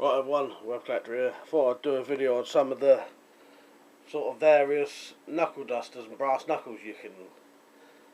Right everyone, WeaponCollector here. Thought I'd do a video on some of the sort of various knuckle dusters and brass knuckles you can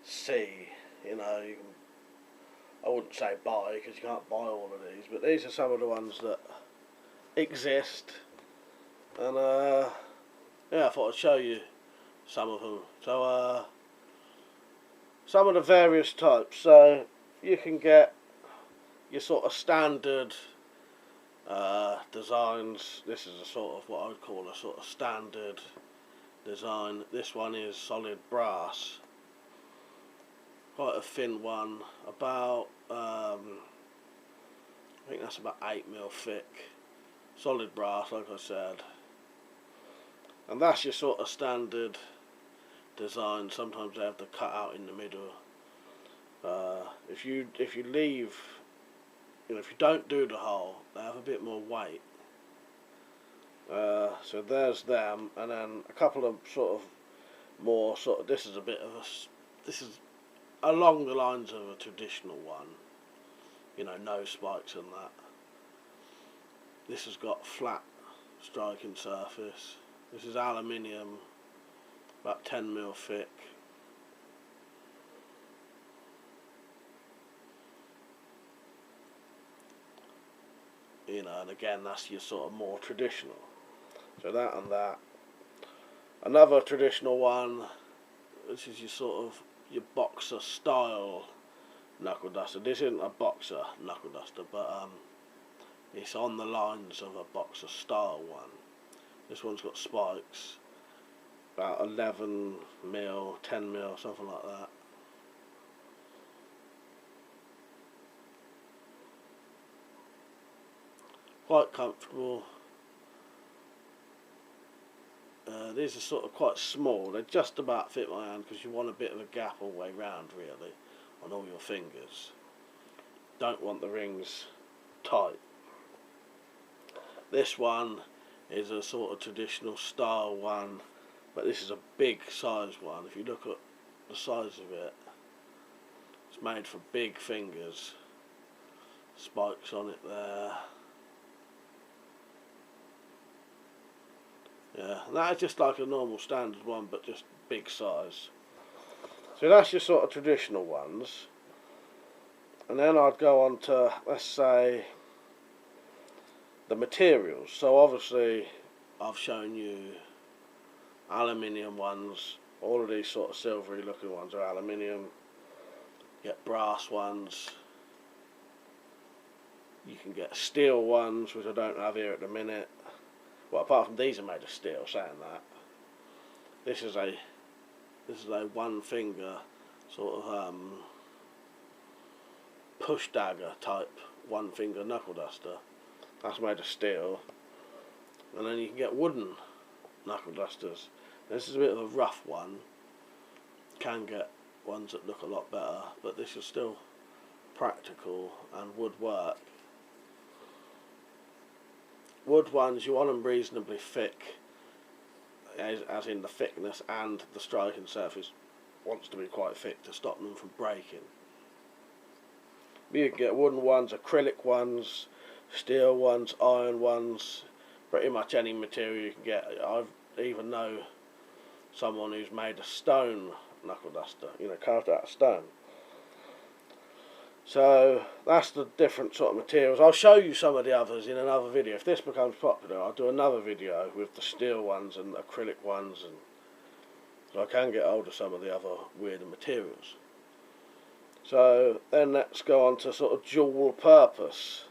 see. You know, I wouldn't say buy because you can't buy all of these, but these are some of the ones that exist. And yeah, I thought I'd show you some of them. So some of the various types. So you can get your sort of standard designs. This is a sort of what I would call a sort of standard design. This one is solid brass, quite a thin one, about I think that's about 8mm thick, solid brass like I said, and that's your sort of standard design. Sometimes they have the cut out in the middle. If you leave, you know, if you don't do the hole, they have a bit more weight. So there's them, and then a couple of sort of more sort of, this is a bit of a, this is along the lines of a traditional one, you know, no spikes and that. This has got flat striking surface. This is aluminium, about 10mm thick. You know, and again, that's your sort of more traditional. So that and that. Another traditional one, this is your sort of your Boksar style knuckle duster. This isn't a Boksar knuckle duster, but it's on the lines of a Boksar style one. This one's got spikes, about 11mm, 10mm, something like that. Quite comfortable. These are sort of quite small. They just about fit my hand because you want a bit of a gap all the way round really on all your fingers. Don't want the rings tight. This one is a sort of traditional style one, but this is a big size one. If you look at the size of it, it's made for big fingers. Spikes on it there. Yeah, and that is just like a normal standard one, but just big size. So that's your sort of traditional ones. And then I'd go on to, let's say, the materials. So obviously I've shown you aluminium ones. All of these sort of silvery looking ones are aluminium. You get brass ones. You can get steel ones, which I don't have here at the minute. Well, apart from these are made of steel, saying that. This is a one finger sort of push dagger type one finger knuckle duster. That's made of steel. And then you can get wooden knuckle dusters. This is a bit of a rough one. Can get ones that look a lot better, but this is still practical and would work. Wood ones, you want them reasonably thick, as in the thickness, and the striking surface wants to be quite thick to stop them from breaking. You can get wooden ones, acrylic ones, steel ones, iron ones, pretty much any material you can get. I even know someone who's made a stone knuckle duster, you know, carved out of stone. So that's the different sort of materials. I'll show you some of the others in another video. If this becomes popular, I'll do another video with the steel ones and acrylic ones, and so I can get hold of some of the other weirder materials. So then let's go on to sort of dual purpose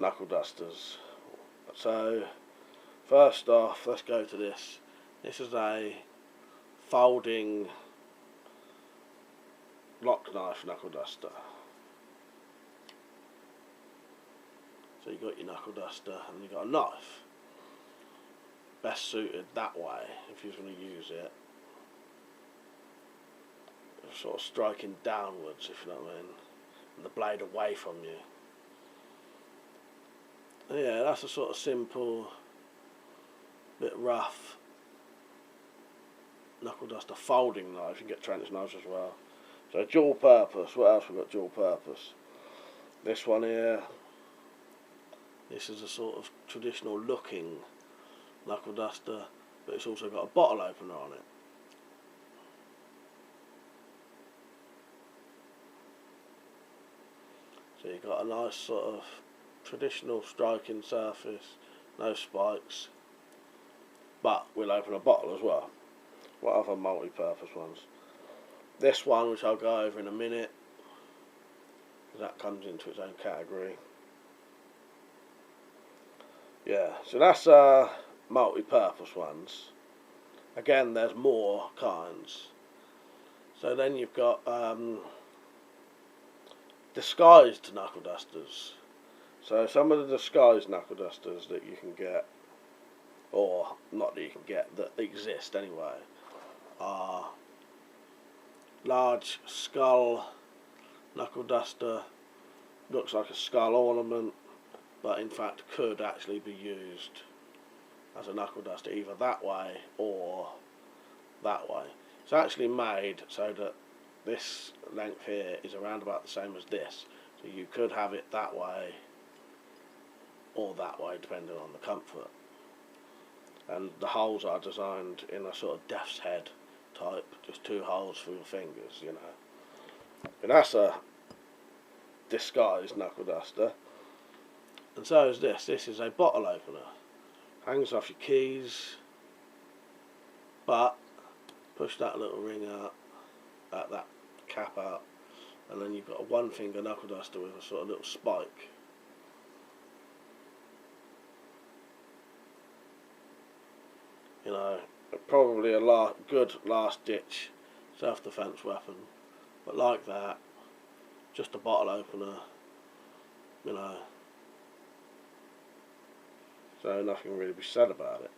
knuckle dusters. So first off, let's go to this. This is a folding lock knife knuckle duster. So you've got your knuckle duster and you've got a knife. Best suited that way if you're going to use it. Sort of striking downwards, if you know what I mean, and the blade away from you. Yeah, that's a sort of simple, bit rough knuckle duster folding knife. You can get trench knives as well. So dual purpose. What else we got dual purpose? This one here, This is a sort of traditional looking knuckle duster, but it's also got a bottle opener on it. So you've got a nice sort of traditional striking surface, no spikes, but we'll open a bottle as well. What other multi-purpose ones? This one, which I'll go over in a minute, that comes into its own category. Yeah, so that's multi-purpose ones. Again, there's more kinds. So then you've got disguised knuckle dusters. So some of the disguised knuckle dusters that you can get, or not that you can get, that exist anyway, are large skull knuckle duster. Looks like a skull ornament, but in fact could actually be used as a knuckle duster either that way or that way. It's actually made so that this length here is around about the same as this, so you could have it that way or that way depending on the comfort. And the holes are designed in a sort of death's head type, just 2 holes for your fingers, you know. And that's a disguised knuckle duster. And so is this. This is a bottle opener. Hangs off your keys, but push that little ring out, that cap out, and then you've got a 1-finger knuckle duster with a sort of little spike. You know, probably a good last-ditch self-defense weapon, but like that, just a bottle opener, you know. So nothing can really be said about it.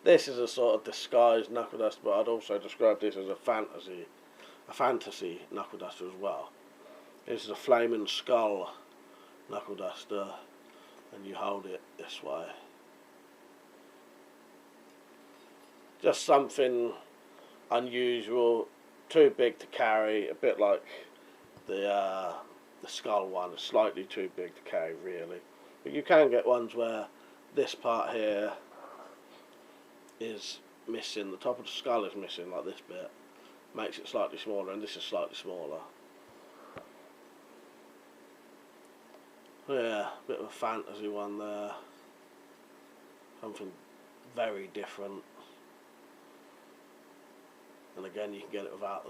This is a sort of disguised knuckle duster, but I'd also describe this as a fantasy knuckle duster as well. This is a flaming skull knuckle duster, and you hold it this way. Just something unusual, too big to carry, a bit like the skull one, slightly too big to carry really. But you can get ones where this part here is missing, the top of the skull is missing, like this bit. Makes it slightly smaller, and this is slightly smaller. Yeah, a bit of a fantasy one there. Something very different. And again, you can get it without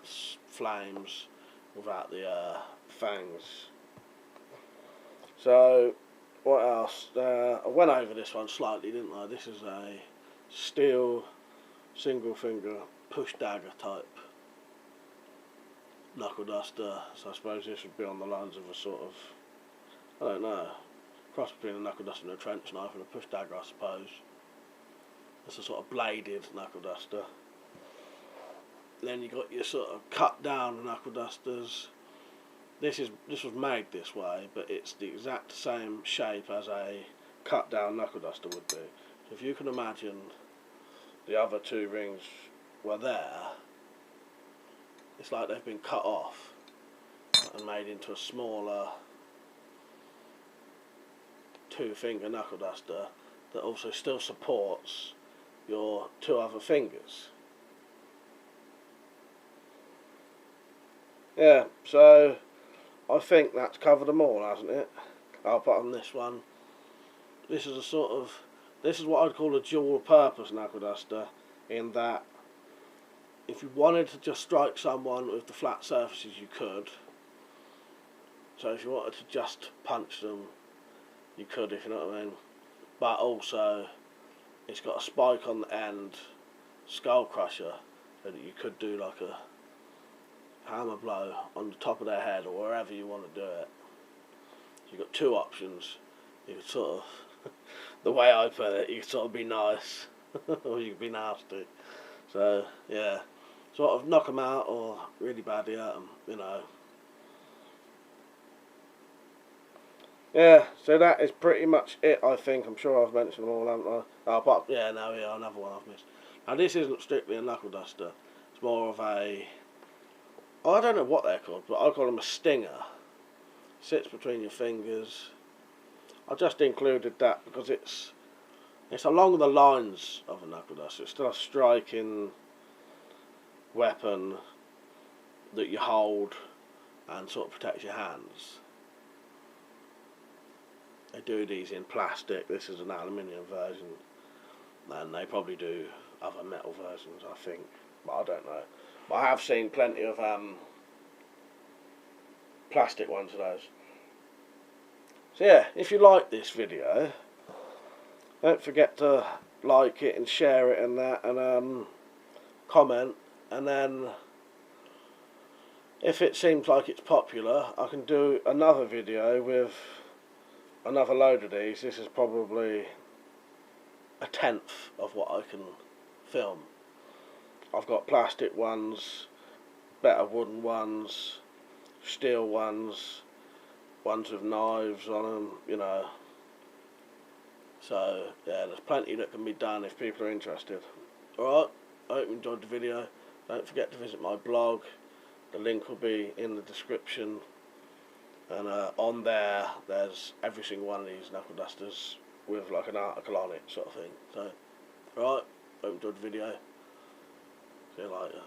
the flames, without the fangs. So, what else? I went over this one slightly, didn't I? This is a steel single finger push dagger type knuckle duster. So I suppose this would be on the lines of a sort of, I don't know, cross between a knuckle duster and a trench knife and a push dagger, I suppose. It's a sort of bladed knuckle duster. Then you got your sort of cut down knuckle dusters. This was made this way, but it's the exact same shape as a cut down knuckle duster would be. So if you can imagine the other 2 rings were there, it's like they've been cut off and made into a smaller 2-finger knuckle duster that also still supports your 2 other fingers. Yeah, so I think that's covered them all, hasn't it? I'll put on this one. This is this is what I'd call a dual purpose knuckle duster, in that if you wanted to just strike someone with the flat surfaces, you could. So if you wanted to just punch them, you could, if you know what I mean. But also, it's got a spike on the end, skull crusher, so that you could do like a hammer blow on the top of their head or wherever you want to do it. So you've got 2 options. You could sort of, the way I put it, you could sort of be nice or you could be nasty. So yeah, sort of knock them out or really badly hurt them, you know. Yeah, so that is pretty much it, I think. I'm sure I've mentioned them all, haven't I? Oh, but yeah, no, yeah, another one I've missed. Now this isn't strictly a knuckle duster. It's more of a, I don't know what they're called, but I call them a stinger. sits between your fingers. I just included that because it's along the lines of a knuckle duster. It's still a striking weapon that you hold and sort of protects your hands. They do these in plastic. This is an aluminium version, and they probably do other metal versions, I think, but I don't know. But I have seen plenty of plastic ones of those. So yeah, if you like this video, don't forget to like it and share it and that, and comment, and then if it seems like it's popular, I can do another video with another load of these. This is probably a tenth of what I can film. I've got plastic ones, better wooden ones, steel ones, ones with knives on them, you know. So yeah, there's plenty that can be done if people are interested. Alright, I hope you enjoyed the video. Don't forget to visit my blog. The link will be in the description, and on there's every single one of these knuckle dusters with like an article on it, sort of thing. So alright, hope you enjoyed the video. See you later.